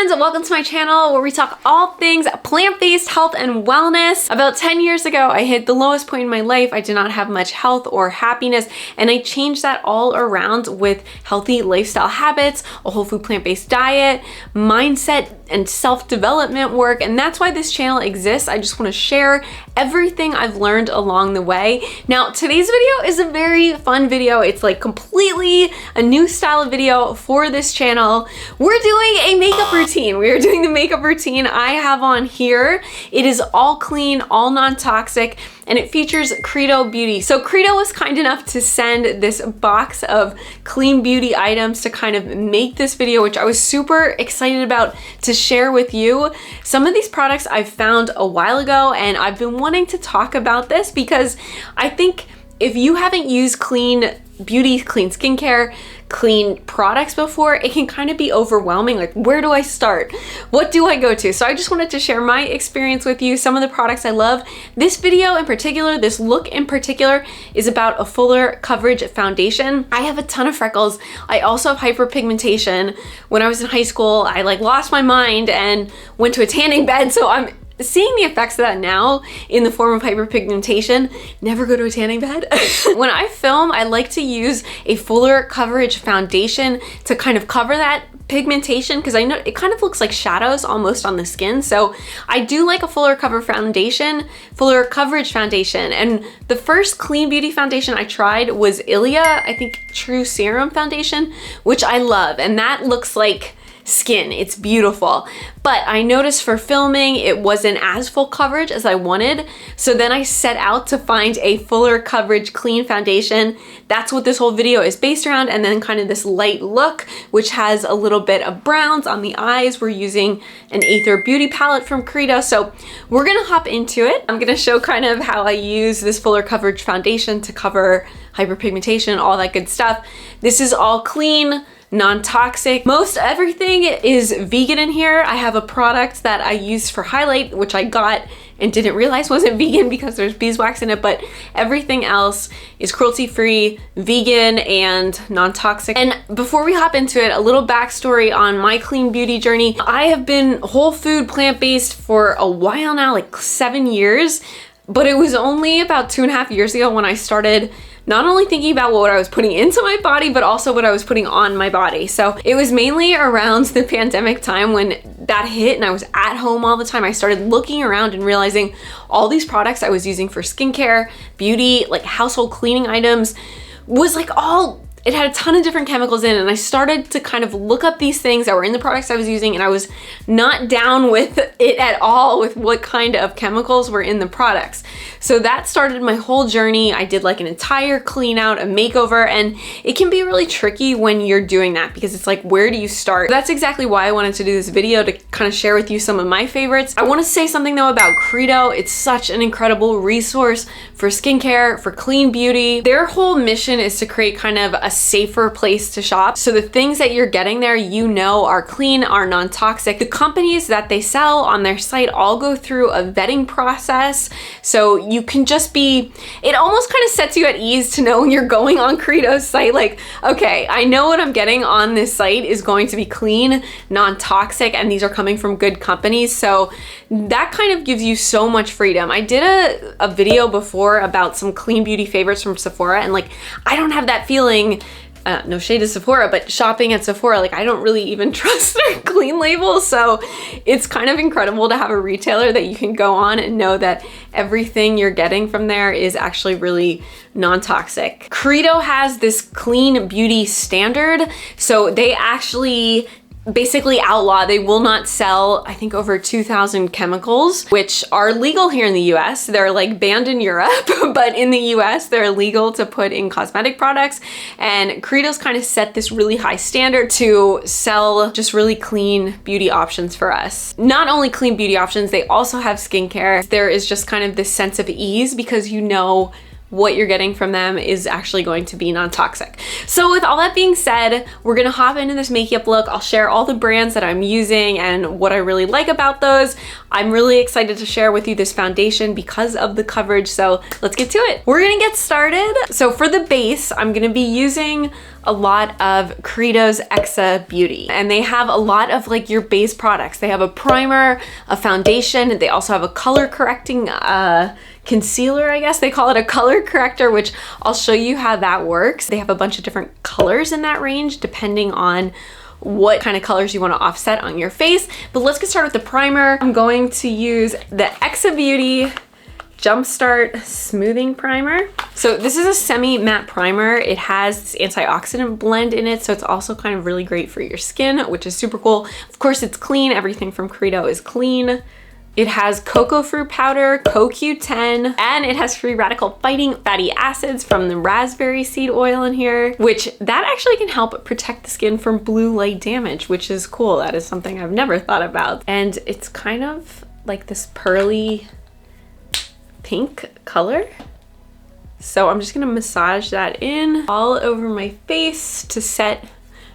friends, welcome to my channel where we talk all things plant-based health and wellness. About 10 years ago, I hit the lowest point in my life. I did not have much health or happiness, and I changed that all around with healthy lifestyle habits, a whole food plant-based diet, mindset, and self-development work, and that's why this channel exists. I just want to share everything I've learned along the way. Now, today's video is a very fun video. It's like completely a new style of video for this channel. We're doing a makeup routine. We are doing the makeup routine I have on here. It is all clean, all non-toxic, and it features Credo Beauty. So Credo was kind enough to send this box of clean beauty items to kind of make this video, which I was super excited about to share with you. Some of these products I found a while ago, and I've been wanting to talk about this because I think if you haven't used clean beauty, clean skincare, clean products before, it can kind of be overwhelming. Like, where do I start? What do I go to? So I just wanted to share my experience with you, some of the products I love. This video in particular, this look in particular, is about a fuller coverage foundation. I have a ton of freckles. I also have hyperpigmentation. When I was in high school, I lost my mind and went to a tanning bed, so I'm seeing the effects of that now in the form of hyperpigmentation. Never go to a tanning bed. When I film, I like to use a fuller coverage foundation to kind of cover that pigmentation, because I know it kind of looks like shadows almost on the skin. So I do like a fuller coverage foundation. And the first clean beauty foundation I tried was Ilia, I think True Serum Foundation, which I love. And that looks like skin. It's beautiful. But I noticed for filming, it wasn't as full coverage as I wanted. So then I set out to find a fuller coverage clean foundation. That's what this whole video is based around. And then kind of this light look, which has a little bit of browns on the eyes. We're using an Athr beauty palette from Credo. So we're gonna hop into it. I'm gonna show kind of how I use this fuller coverage foundation to cover hyperpigmentation, all that good stuff. This is all clean, non-toxic. Most everything is vegan in here. I have a product that I use for highlight, which I got and didn't realize wasn't vegan because there's beeswax in it, but everything else is cruelty-free, vegan, and non-toxic. And before we hop into it, a little backstory on my clean beauty journey. I have been whole food plant-based for a while now, like 7 years, but it was only about 2.5 years ago when I started not only thinking about what I was putting into my body, but also what I was putting on my body. So it was mainly around the pandemic time when that hit and I was at home all the time. I started looking around and realizing all these products I was using for skincare, beauty, like household cleaning items was like it had a ton of different chemicals in it, and I started to kind of look up these things that were in the products I was using, and I was not down with it at all with what kind of chemicals were in the products. So that started my whole journey. I did like an entire clean out, a makeover, and it can be really tricky when you're doing that because it's like, where do you start? That's exactly why I wanted to do this video, to kind of share with you some of my favorites. I want to say something though about Credo. It's such an incredible resource for skincare, for clean beauty. Their whole mission is to create kind of a safer place to shop. So the things that you're getting there, you know, are clean, are non-toxic. The companies that they sell on their site all go through a vetting process. So you can just be, it almost kind of sets you at ease to know when you're going on Credo's site, like, okay, I know what I'm getting on this site is going to be clean, non-toxic, and these are coming from good companies. So that kind of gives you so much freedom. I did a video before about some clean beauty favorites from Sephora, and like, I don't have that feeling. No shade to Sephora, but shopping at Sephora, like, I don't really even trust their clean labels. So it's kind of incredible to have a retailer that you can go on and know that everything you're getting from there is actually really non-toxic. Credo has this clean beauty standard. So they actually basically outlaw, they will not sell, I think, over 2,000 chemicals, which are legal here in the US. They're like banned in Europe, but in the US, they're legal to put in cosmetic products. And Credo's kind of set this really high standard to sell just really clean beauty options for us. Not only clean beauty options, they also have skincare. There is just kind of this sense of ease because you know what you're getting from them is actually going to be non-toxic. So with all that being said, we're gonna hop into this makeup look. I'll share all the brands that I'm using and what I really like about those. I'm really excited to share with you this foundation because of the coverage, so let's get to it. We're gonna get started. So for the base, I'm gonna be using a lot of Credo's Exa Beauty, and they have a lot of like your base products. They have a primer, a foundation, and they also have a color correcting concealer, I guess they call it, a color corrector, which I'll show you how that works. They have a bunch of different colors in that range depending on what kind of colors you want to offset on your face. But let's get started with the primer. I'm going to use the Exa Beauty Jumpstart Smoothing Primer. So this is a semi-matte primer. It has this antioxidant blend in it, so it's also kind of really great for your skin, which is super cool. Of course, it's clean. Everything from Credo is clean. It has cocoa fruit powder, CoQ10, and it has free radical fighting fatty acids from the raspberry seed oil in here, which that actually can help protect the skin from blue light damage, which is cool. That is something I've never thought about. And it's kind of like this pearly pink color. So I'm just gonna massage that in all over my face to set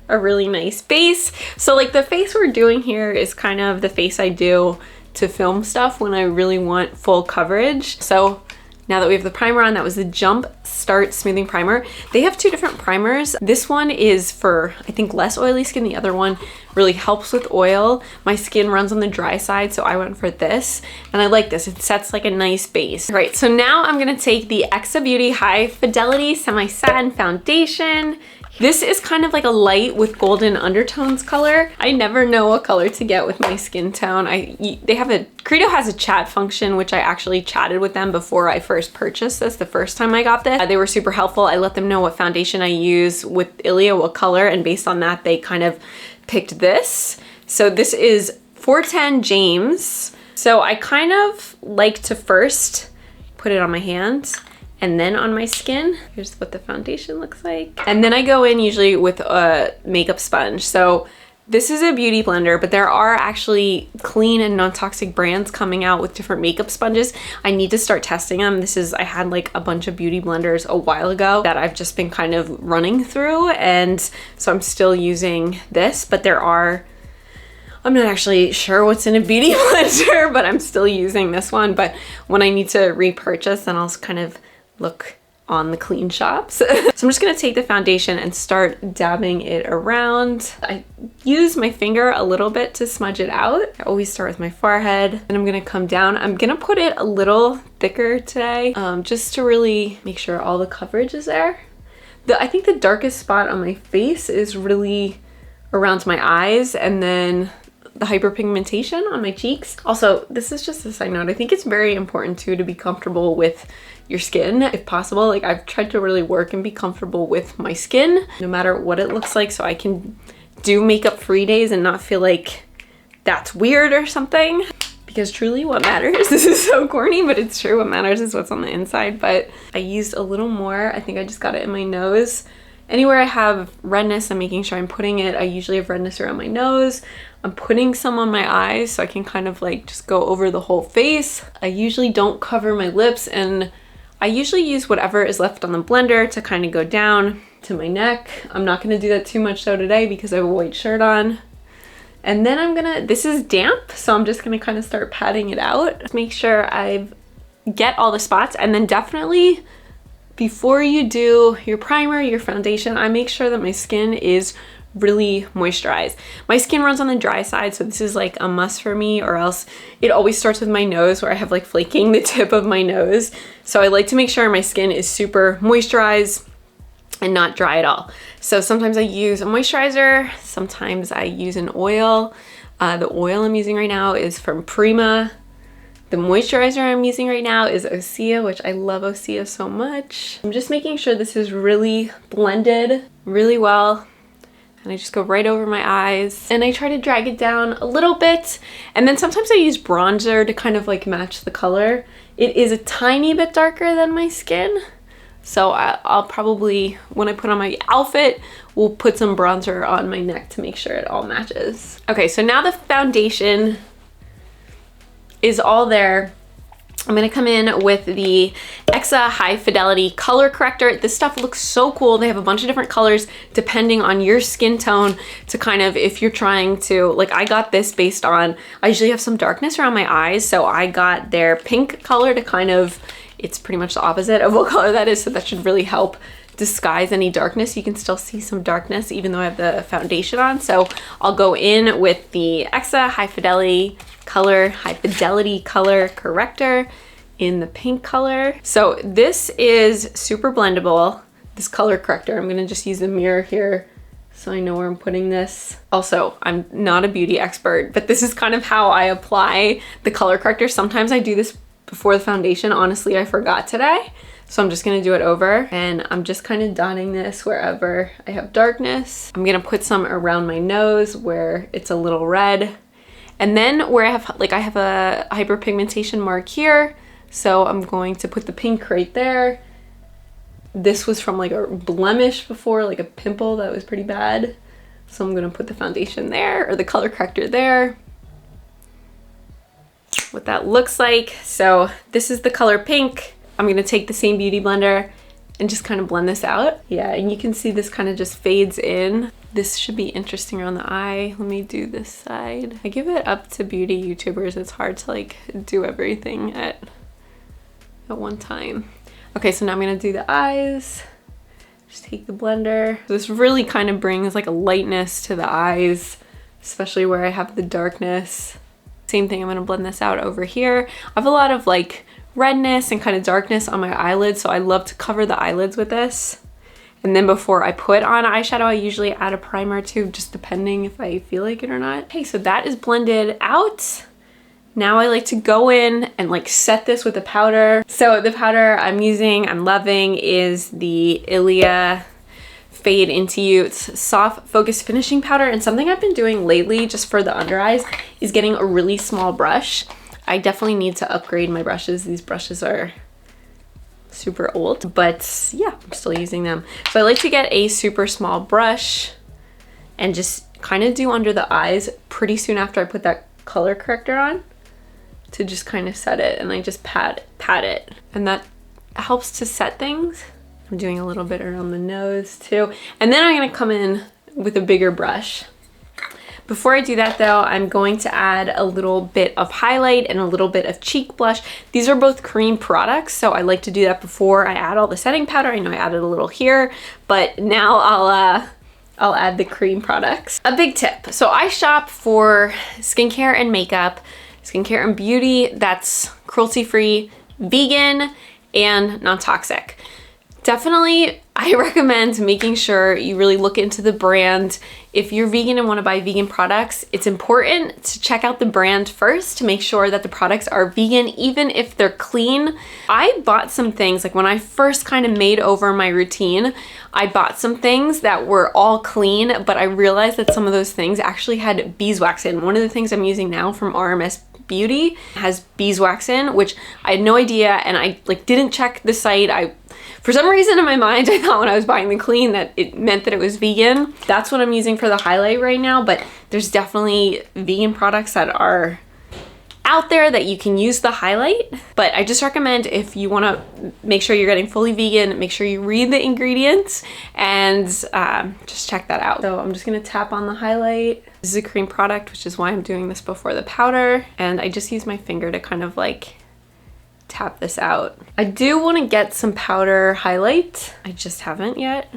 a really nice base. So like the face we're doing here is kind of the face I do to film stuff when I really want full coverage. So now that we have the primer on, that was the Jump Start Smoothing Primer. They have two different primers. This one is for, I think, less oily skin. The other one really helps with oil. My skin runs on the dry side, so I went for this. And I like this. It sets like a nice base. All right, so now I'm gonna take the Exa Beauty High Fidelity Semi-Satin Foundation. This is kind of like a light with golden undertones color. I never know what color to get with my skin tone. Credo has a chat function, which I actually chatted with them before I first purchased this, the first time I got this. They were super helpful. I let them know what foundation I use with Ilia, what color, and based on that, they kind of picked this. So this is 410 James. So I kind of like to first put it on my hand and then on my skin. Here's what the foundation looks like. And then I go in usually with a makeup sponge. So this is a beauty blender, but there are actually clean and non-toxic brands coming out with different makeup sponges. I need to start testing them. I had like a bunch of beauty blenders a while ago that I've just been kind of running through. And so I'm still using this, but I'm not actually sure what's in a beauty blender, but I'm still using this one. But when I need to repurchase, then I'll kind of look on the clean shops. So I'm just gonna take the foundation and start dabbing it around. I use my finger a little bit to smudge it out. I always start with my forehead, and I'm gonna come down. I'm gonna put it a little thicker today, just to really make sure all the coverage is there. I think the darkest spot on my face is really around my eyes, and then the hyperpigmentation on my cheeks. Also, this is just a side note. I think it's very important too to be comfortable with your skin if possible. Like I've tried to really work and be comfortable with my skin no matter what it looks like, so I can do makeup free days and not feel like that's weird or something. Because truly what matters, this is so corny, but it's true, what matters is what's on the inside. But I used a little more. I think I just got it in my nose. Anywhere I have redness, I'm making sure I'm putting it. I usually have redness around my nose. I'm putting some on my eyes so I can kind of like just go over the whole face. I usually don't cover my lips, and I usually use whatever is left on the blender to kind of go down to my neck. I'm not gonna do that too much though today because I have a white shirt on. And then this is damp, so I'm just gonna kind of start patting it out. Make sure I get all the spots, and then definitely before you do your primer, your foundation, I make sure that my skin is really moisturized. My skin runs on the dry side, so this is like a must for me, or else it always starts with my nose where I have like flaking the tip of my nose. So I like to make sure my skin is super moisturized and not dry at all. So sometimes I use a moisturizer, sometimes I use an oil. The oil I'm using right now is from Prima. The moisturizer I'm using right now is Osea, which I love Osea so much. I'm just making sure this is really blended really well. And I just go right over my eyes and I try to drag it down a little bit. And then sometimes I use bronzer to kind of like match the color. It is a tiny bit darker than my skin. So I'll probably, when I put on my outfit, we'll put some bronzer on my neck to make sure it all matches. Okay, so now the foundation is all there. I'm gonna come in with the Exa High Fidelity Color Corrector. This stuff looks so cool. They have a bunch of different colors depending on your skin tone to kind of, if you're trying to, like I got this based on, I usually have some darkness around my eyes, so I got their pink color to kind of, it's pretty much the opposite of what color that is, so that should really help disguise any darkness. You can still see some darkness even though I have the foundation on. So I'll go in with the Exa High Fidelity Color Corrector in the pink color. So this is super blendable, this color corrector. I'm gonna just use a mirror here so I know where I'm putting this. Also, I'm not a beauty expert, but this is kind of how I apply the color corrector. Sometimes I do this before the foundation. Honestly, I forgot today. So I'm just gonna do it over, and I'm just kind of dotting this wherever I have darkness. I'm gonna put some around my nose where it's a little red. And then where I have a hyperpigmentation mark here, so I'm going to put the pink right there. This was from like a blemish before, like a pimple that was pretty bad. So I'm gonna put the foundation there, or the color corrector there. What that looks like. So this is the color pink. I'm gonna take the same beauty blender and just kind of blend this out. Yeah, and you can see this kind of just fades in. This should be interesting around the eye. Let me do this side. I give it up to beauty YouTubers. It's hard to like do everything at one time. Okay, so now I'm gonna do the eyes. Just take the blender. This really kind of brings like a lightness to the eyes, especially where I have the darkness. Same thing, I'm gonna blend this out over here. I have a lot of like redness and kind of darkness on my eyelids, so I love to cover the eyelids with this. And then before I put on eyeshadow, I usually add a primer too, just depending if I feel like it or not. Okay, so that is blended out. Now I like to go in and like set this with a powder. So the powder I'm using, I'm loving, is the Ilia Fade Into You. It's soft focus finishing powder, and something I've been doing lately just for the under eyes is getting a really small brush. I definitely need to upgrade my brushes. These brushes are super old, but yeah, I'm still using them. So I like to get a super small brush and just kind of do under the eyes pretty soon after I put that color corrector on, to just kind of set it, and I just pat it, and that helps to set things. I'm doing a little bit around the nose too, and then I'm gonna come in with a bigger brush. Before I do that though, I'm going to add a little bit of highlight and a little bit of cheek blush. These are both cream products, so I like to do that before I add all the setting powder. I know I added a little here, but now I'll add the cream products. A big tip, so I shop for skincare and makeup, skincare and beauty that's cruelty-free, vegan, and non-toxic. Definitely, I recommend making sure you really look into the brand. If you're vegan and want to buy vegan products, it's important to check out the brand first to make sure that the products are vegan, even if they're clean. I bought some things, like when I first kind of made over my routine, I bought some things that were all clean, but I realized that some of those things actually had beeswax in. One of the things I'm using now from RMS Beauty has beeswax in, which I had no idea, and I like didn't check the site. For some reason in my mind, I thought when I was buying the clean that it meant that it was vegan. That's what I'm using for the highlight right now, but there's definitely vegan products that are out there that you can use the highlight. But I just recommend, if you want to make sure you're getting fully vegan, make sure you read the ingredients and just check that out. So I'm just gonna tap on the highlight. This is a cream product, which is why I'm doing this before the powder. And I just use my finger to kind of like tap this out. I do want to get some powder highlight. I just haven't yet.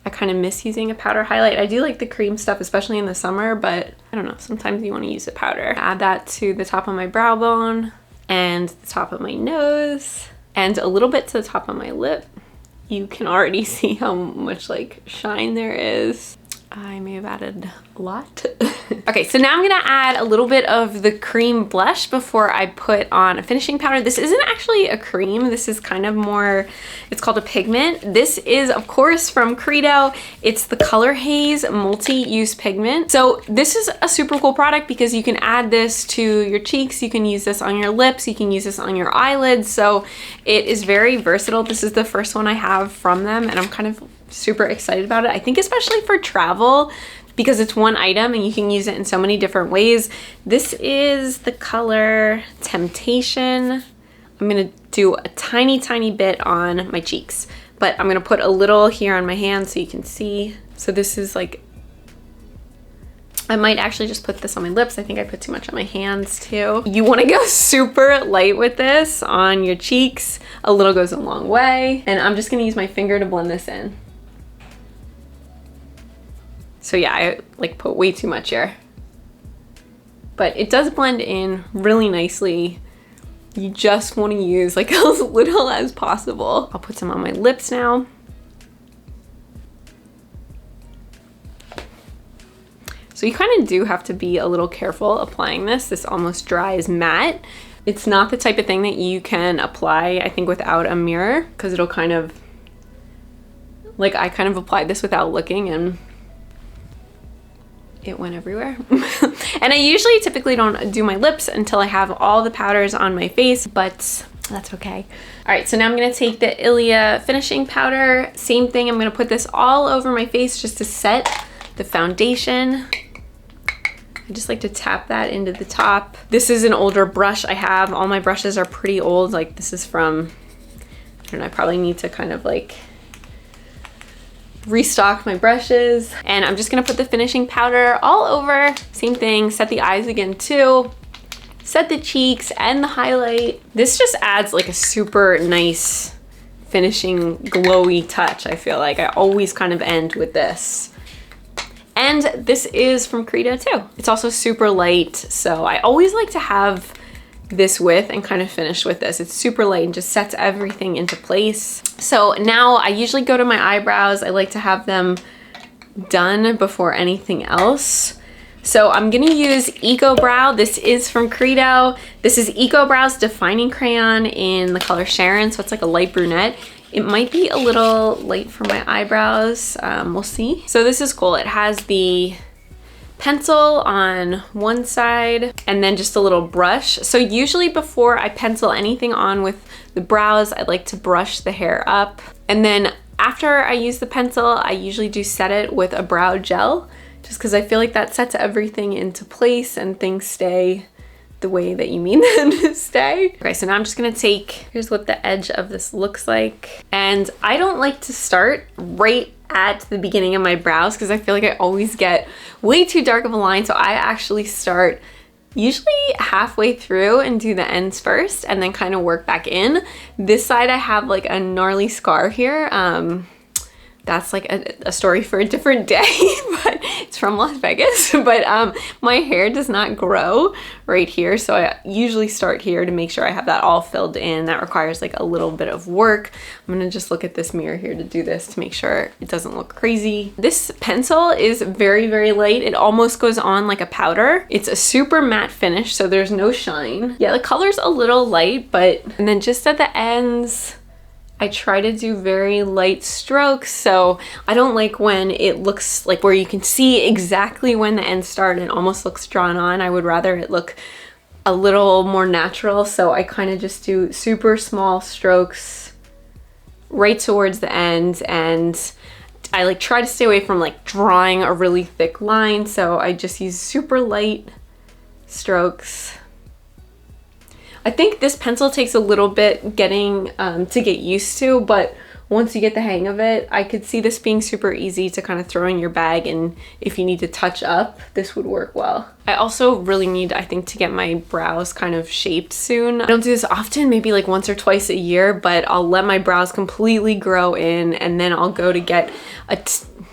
I kind of miss using a powder highlight. I do like the cream stuff, especially in the summer, but I don't know, sometimes you want to use a powder. Add that to the top of my brow bone and the top of my nose and a little bit to the top of my lip. You can already see how much like shine there is. I may have added a lot. Okay, so now I'm gonna add a little bit of the cream blush before I put on a finishing powder. This isn't actually a cream. This is kind of more, it's called a pigment. This is, of course, from Credo. It's the Color Haze multi-use pigment. So this is a super cool product because you can add this to your cheeks. You can use this on your lips. You can use this on your eyelids. So it is very versatile. This is the first one I have from them, and I'm kind of super excited about it. I think especially for travel, because it's one item and you can use it in so many different ways. This is the color Temptation. I'm gonna do a tiny, tiny bit on my cheeks, but I'm gonna put a little here on my hand so you can see. So this is like, I might actually just put this on my lips. I think I put too much on my hands too. You wanna go super light with this on your cheeks. A little goes a long way. And I'm just gonna use my finger to blend this in. So yeah, I like put way too much here. But it does blend in really nicely. You just wanna use like as little as possible. I'll put some on my lips now. So you kind of do have to be a little careful applying this. This almost dries matte. It's not the type of thing that you can apply, I think, without a mirror, because it'll kind of, like I kind of applied this without looking and it went everywhere. And I usually typically don't do my lips until I have all the powders on my face, but that's okay. All right, so now I'm gonna take the Ilia finishing powder. Same thing, I'm gonna put this all over my face just to set the foundation. I just like to tap that into the top. This is an older brush I have. All my brushes are pretty old. Like this is from, I don't know, I probably need to kind of like restock my brushes. And I'm just gonna put the finishing powder all over. Same thing, set the eyes again too. Set the cheeks and the highlight. This just adds like a super nice finishing glowy touch. I feel like I always kind of end with this. And this is from Credo too. It's also super light, so I always like to have this with and kind of finish with this. It's super light and just sets everything into place. So now I usually go to my eyebrows. I like to have them done before anything else. So I'm gonna use Eco Brow. This is from Credo. This is Eco Brow's defining crayon in the color Sharon, so it's like a light brunette. It might be a little light for my eyebrows, we'll see. So this is cool. It has the pencil on one side and then just a little brush. So usually before I pencil anything on with the brows, I like to brush the hair up. And then after I use the pencil, I usually do set it with a brow gel, just because I feel like that sets everything into place and things stay the way that you mean them to stay. Okay, so now I'm just gonna take, here's what the edge of this looks like. And I don't like to start right at the beginning of my brows because I feel like I always get way too dark of a line. So I actually start usually halfway through and do the ends first and then kind of work back in. This side I have like a gnarly scar here. That's like a story for a different day, but it's from Las Vegas. But my hair does not grow right here, so I usually start here to make sure I have that all filled in. That requires like a little bit of work. I'm gonna just look at this mirror here to do this to make sure it doesn't look crazy. This pencil is very, very light. It almost goes on like a powder. It's a super matte finish, so there's no shine. Yeah, the color's a little light, and then just at the ends, I try to do very light strokes, so I don't like when it looks like where you can see exactly when the ends start and almost looks drawn on. I would rather it look a little more natural, so I kind of just do super small strokes right towards the end, and I like try to stay away from like drawing a really thick line, so I just use super light strokes. I think this pencil takes a little bit getting to get used to, but once you get the hang of it, I could see this being super easy to kind of throw in your bag, and if you need to touch up, this would work well. I also really need, I think, to get my brows kind of shaped soon. I don't do this often, maybe like once or twice a year, but I'll let my brows completely grow in and then I'll go to get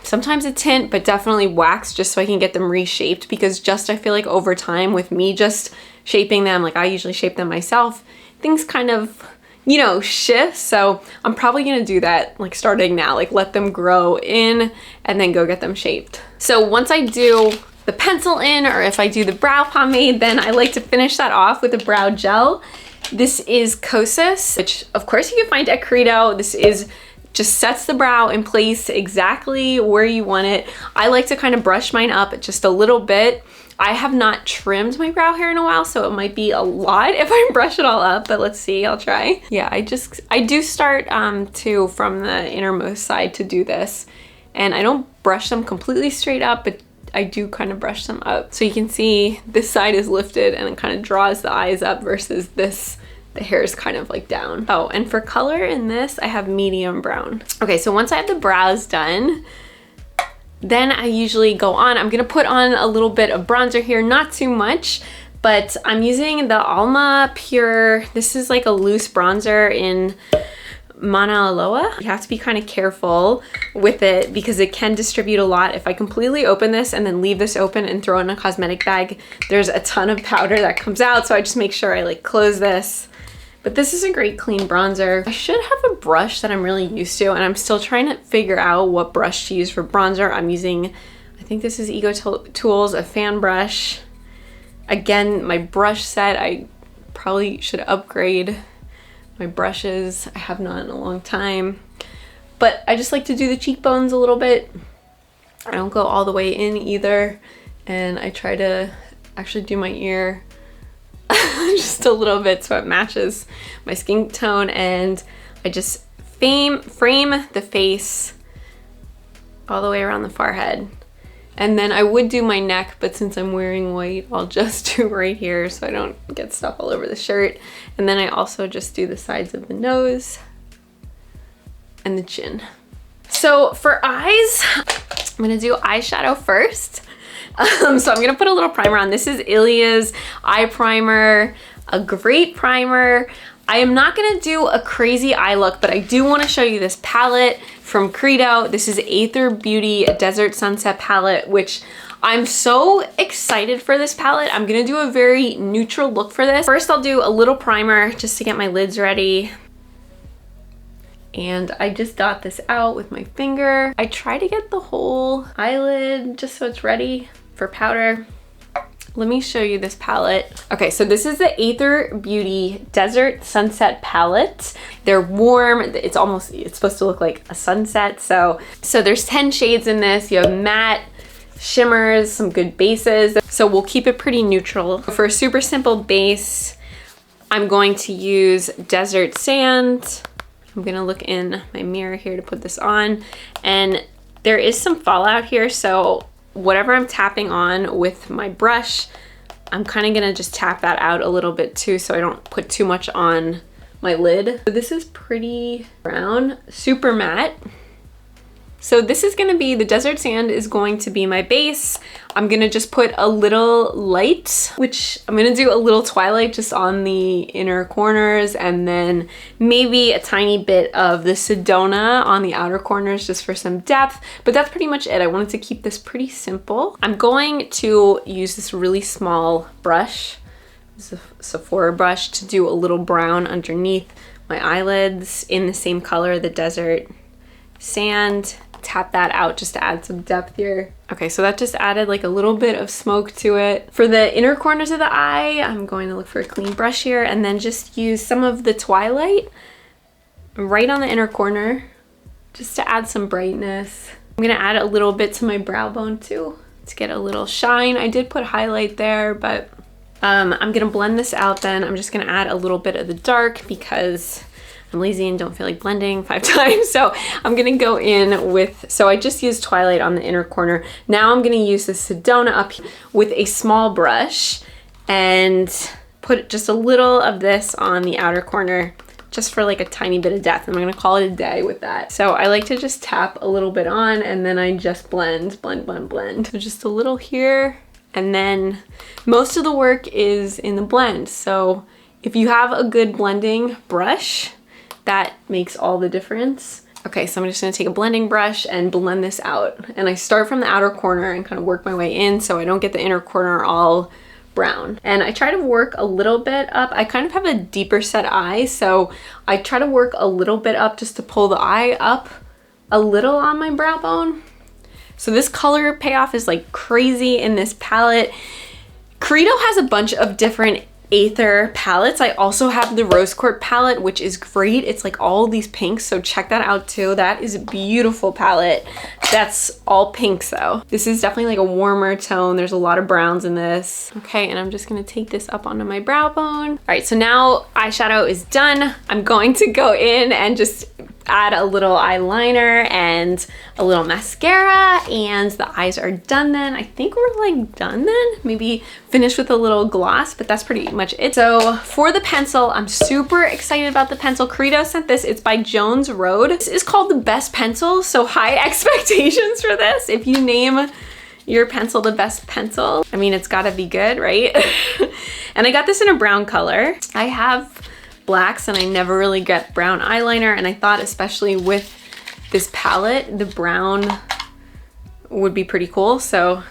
sometimes a tint, but definitely wax, just so I can get them reshaped, because just I feel like over time with me just shaping them, like I usually shape them myself, things kind of, you know, shift. So I'm probably gonna do that like starting now, like let them grow in and then go get them shaped. So once I do the pencil in, or if I do the brow pomade, then I like to finish that off with a brow gel. This is Kosas, which of course you can find at Credo. This is just sets the brow in place exactly where you want it. I like to kind of brush mine up just a little bit. I have not trimmed my brow hair in a while, so it might be a lot if I brush it all up, but let's see, I'll try. Yeah, I do start too from the innermost side to do this, and I don't brush them completely straight up, but I do kind of brush them up. So you can see this side is lifted and it kind of draws the eyes up versus this the hair is kind of like down. Oh, and for color in this, I have medium brown. Okay, so once I have the brows done, then I usually go on. I'm gonna put on a little bit of bronzer here, not too much, but I'm using the Alma Pure. This is like a loose bronzer in Mana Aloha. You have to be kind of careful with it because it can distribute a lot. If I completely open this and then leave this open and throw it in a cosmetic bag, there's a ton of powder that comes out. So I just make sure I like close this. But this is a great clean bronzer. I should have a brush that I'm really used to, and I'm still trying to figure out what brush to use for bronzer. I'm using, I think this is Ego Tools, a fan brush. Again, my brush set, I probably should upgrade my brushes. I have not in a long time. But I just like to do the cheekbones a little bit. I don't go all the way in either. And I try to actually do my ear just a little bit so it matches my skin tone, and I just frame the face all the way around the forehead. And then I would do my neck, but since I'm wearing white, I'll just do right here so I don't get stuff all over the shirt. And then I also just do the sides of the nose and the chin. So for eyes, I'm gonna do eyeshadow first. So I'm gonna put a little primer on. This is Ilia's eye primer, a great primer. I am not gonna do a crazy eye look, but I do wanna show you this palette from Credo. This is Athr Beauty Desert Sunset palette, which I'm so excited for this palette. I'm gonna do a very neutral look for this. First, I'll do a little primer just to get my lids ready. And I just dot this out with my finger. I try to get the whole eyelid just so it's ready for powder. Let me show you this palette. Okay, so this is the Athr Beauty Desert Sunset palette. They're warm. It's supposed to look like a sunset. So there's 10 shades in this. You have matte, shimmers, some good bases. So we'll keep it pretty neutral. For a super simple base, I'm going to use Desert Sand. I'm gonna look in my mirror here to put this on. And there is some fallout here, so whatever I'm tapping on with my brush, I'm kind of gonna just tap that out a little bit too so I don't put too much on my lid. So this is pretty brown, super matte. So this is gonna be, the Desert Sand is going to be my base. I'm gonna just put a little light, which I'm gonna do a little twilight just on the inner corners, and then maybe a tiny bit of the Sedona on the outer corners just for some depth, but that's pretty much it. I wanted to keep this pretty simple. I'm going to use this really small brush, this is a Sephora brush, to do a little brown underneath my eyelids in the same color, the Desert Sand. Tap that out just to add some depth here. Okay, so that just added like a little bit of smoke to it. For the inner corners of the eye, I'm going to look for a clean brush here and then just use some of the Twilight right on the inner corner just to add some brightness. I'm gonna add a little bit to my brow bone too to get a little shine. I did put highlight there, but I'm gonna blend this out then. I'm just gonna add a little bit of the dark because I'm lazy and don't feel like blending 5 times. So I'm gonna go in with, so I just used Twilight on the inner corner. Now I'm gonna use the Sedona up with a small brush and put just a little of this on the outer corner just for like a tiny bit of depth. I'm gonna call it a day with that. So I like to just tap a little bit on and then I just blend. So just a little here, and then most of the work is in the blend. So if you have a good blending brush, that makes all the difference. Okay, so I'm just gonna take a blending brush and blend this out. And I start from the outer corner and kind of work my way in so I don't get the inner corner all brown. And I try to work a little bit up. I kind of have a deeper set eye, so I try to work a little bit up just to pull the eye up a little on my brow bone. So this color payoff is like crazy in this palette. Credo has a bunch of different Athr palettes. I also have the Rose Quartz palette, which is great. It's like all these pinks, so check that out too. That is a beautiful palette. That's all pinks though. This is definitely like a warmer tone. There's a lot of browns in this. Okay, and I'm just gonna take this up onto my brow bone. All right, so now eyeshadow is done. I'm going to go in and just add a little eyeliner and a little mascara, and the eyes are done then. I think we're like done then. Maybe finish with a little gloss, but that's pretty much it. So for the pencil, I'm super excited about the pencil. Credo sent this. It's by Jones Road. This is called the best pencil, so high expectations for this. If you name your pencil the best pencil, I mean, it's gotta be good, right? And I got this in a brown color. I have blacks and I never really get brown eyeliner, and I thought especially with this palette, the brown would be pretty cool. So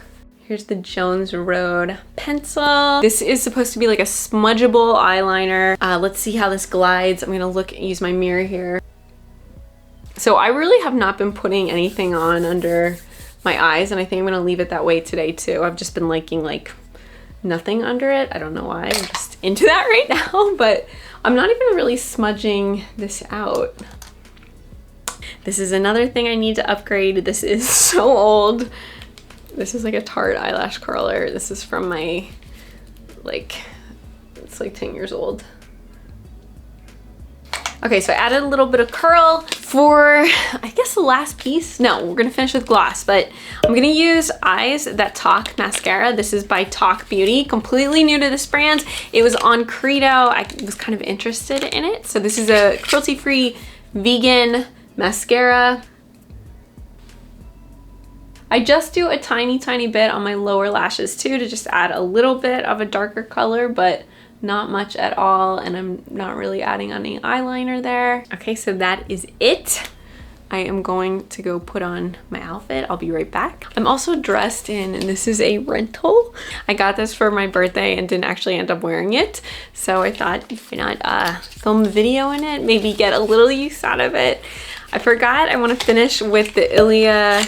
here's the Jones Road pencil. This is supposed to be like a smudgeable eyeliner. Let's see how this glides. I'm gonna use my mirror here. So I really have not been putting anything on under my eyes, and I think I'm gonna leave it that way today too. I've just been liking like nothing under it. I don't know why, I'm just into that right now, but I'm not even really smudging this out. This is another thing I need to upgrade. This is so old. This is like a Tarte eyelash curler. This is from my, it's like 10 years old. Okay, so I added a little bit of curl for, I guess, the last piece. No, we're gonna finish with gloss, but I'm gonna use Eyes That Talk mascara. This is by Talk Beauty, completely new to this brand. It was on Credo. I was kind of interested in it. So this is a cruelty-free vegan mascara. I just do a tiny bit on my lower lashes too, to just add a little bit of a darker color, but not much at all, and I'm not really adding any eyeliner there. Okay, so that is it. I am going to go put on my outfit. I'll be right back. I'm also dressed in, and this is a rental. I got this for my birthday and didn't actually end up wearing it, so I thought, why not film a video in it, maybe get a little use out of it. I forgot I want to finish with the Ilia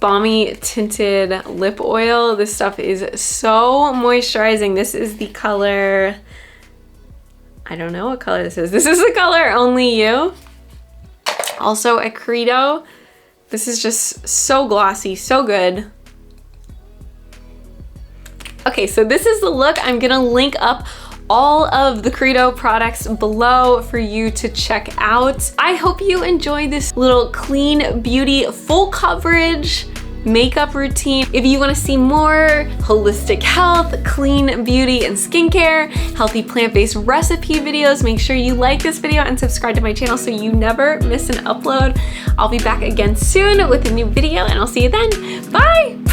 Balmy Tinted Lip Oil. This stuff is so moisturizing. This is the color, I don't know what color this is. This is the color Only You. Also a Credo. This is just so glossy, so good. Okay, so this is the look. I'm gonna link up all of the Credo products below for you to check out. I hope you enjoyed this little clean beauty, full coverage makeup routine. If you want to see more holistic health, clean beauty and skincare, healthy plant-based recipe videos, make sure you like this video and subscribe to my channel so you never miss an upload. I'll be back again soon with a new video, and I'll see you then. Bye!